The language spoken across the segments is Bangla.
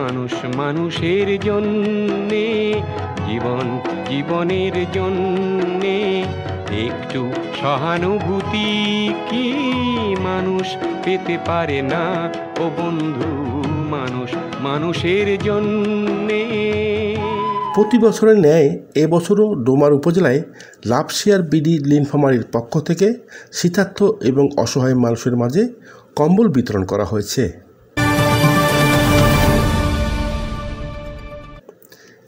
মানুষ মানুষের জন্যে, জীবন জীবনের জন্যে একটু সহানুভূতি কি মানুষ পেতে পারে না? ও বন্ধু, মানুষ মানুষের জন্যে। প্রতি বছরের ন্যায় এবছরও ডোমার উপজেলায় লাভশিয়ার বিডি নীলফামারীর পক্ষ থেকে শীতার্ত এবং অসহায় মানুষের মাঝে কম্বল বিতরণ করা হয়েছে।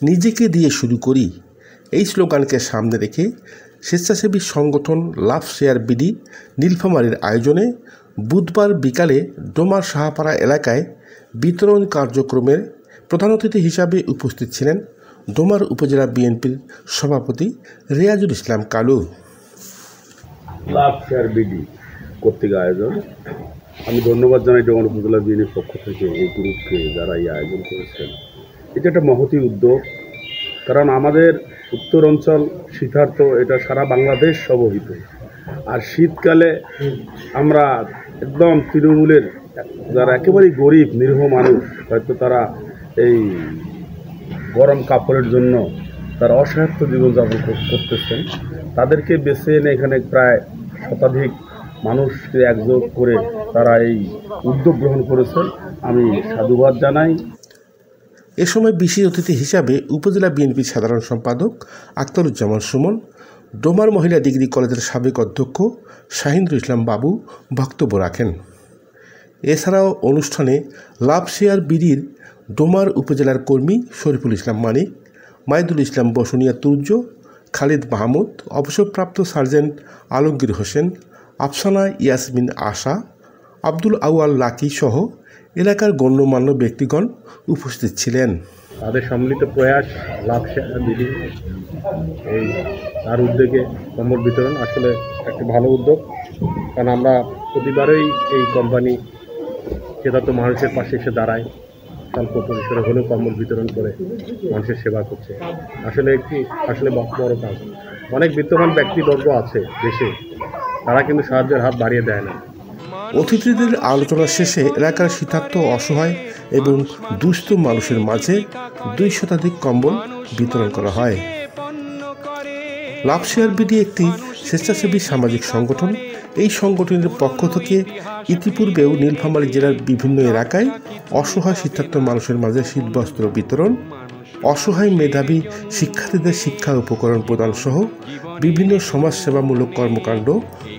নিজেকে দিয়ে শুরু করি, এই স্লোগানকে সামনে রেখে স্বেচ্ছাসেবী সংগঠন লাভশিয়ার বিডি নীলফামারীর আয়োজনে বুধবার বিকালে ডোমার সাহাপাড়া এলাকায় বিতরণ কার্যক্রমের প্রধান অতিথি হিসাবে উপস্থিত ছিলেন ডোমার উপজেলা বিএনপির সভাপতি রিয়াজুল ইসলাম কালু। লাভশিয়ার বিডি কর্তৃক আয়োজন, আমি ধন্যবাদ জানাই ডোমার উপজেলা বিএনপির পক্ষ থেকে এই গ্রুপকে যারা এই আয়োজন করেছেন। এটা একটা মহতী উদ্যোগ, কারণ আমাদের উত্তর অঞ্চল শীতার্ত, এটা সারা বাংলাদেশ সমহিত। আর শীতকালে আমরা একদম তৃণমূলের যারা একেবারেই গরিব নিরীহ মানুষ, হয়তো তারা এই গরম কাপড়ের জন্য তারা অসহায়ত্ব জীবনযাপন করতেছেন, তাদেরকে বেছে এনে এখানে প্রায় শতাধিক মানুষকে একযোগ করে তারা এই উদ্যোগ গ্রহণ করেছেন। আমি সাধুবাদ জানাই। এ সময় বিশেষ অতিথি হিসাবে উপজেলা বিএনপির সাধারণ সম্পাদক আখতারুজ্জামান সুমন, ডোমার মহিলা ডিগ্রি কলেজের সাবেক অধ্যক্ষ শাহিনুর ইসলাম বাবু বক্তব্য রাখেন। এছাড়াও অনুষ্ঠানে লাভশিয়ার বিডির ডোমার উপজেলার কর্মী শরীফুল ইসলাম মানিক, মাইদুল ইসলাম বসুনিয়া তুর্য, খালিদ মাহমুদ, অবসরপ্রাপ্ত সার্জেন্ট আলমগীর হোসেন, আফসানা ইয়াসমিন আশা, আব্দুল আউয়াল লাকি সহ এলাকার গণ্যমান্য ব্যক্তিগণ উপস্থিত ছিলেন। তাদের সম্মিলিত প্রয়াস লাভশিয়ার বিডি এই তার উদ্যোগে কম্বল বিতরণ আসলে একটা ভালো উদ্যোগ, কারণ আমরা প্রতিবারই এই কোম্পানি তো মানুষের পাশে এসে দাঁড়ায়, স্বল্প পরিসরে হলেও কম্বল বিতরণ করে মানুষের সেবা করছে। আসলে বড় কাজ। অনেক বিত্তমান ব্যক্তিবর্গ আছে দেশে, তারা কিন্তু সাহায্যের হাত বাড়িয়ে দেয় না। অতিথিদের আলোচনা শেষে এলাকার শীতার্ত, অসহায় এবং দুস্থ মানুষের মাঝে 2 শতাধিক কম্বল বিতরণ করা হয়। লাভশিয়ার বিডি একটি স্বেচ্ছাসেবী সামাজিক সংগঠন। এই সংগঠনের পক্ষ থেকে ইতিপূর্বেও নীলফামারী জেলার বিভিন্ন এলাকায় অসহায় শীতার্ত মানুষের মাঝে শীতবস্ত্র বিতরণ, অসহায় মেধাবী শিক্ষার্থীদের শিক্ষা উপকরণ প্রদান সহ বিভিন্ন সমাজসেবামূলক কর্মকাণ্ড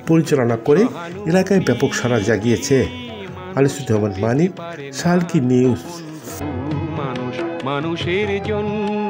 পরিচালনা করে এলাকায় ব্যাপক সাড়া জাগিয়েছে। আনিসুজ্জামান মানিক, সালকি নিউজ। মানুষ মানুষের জন্য।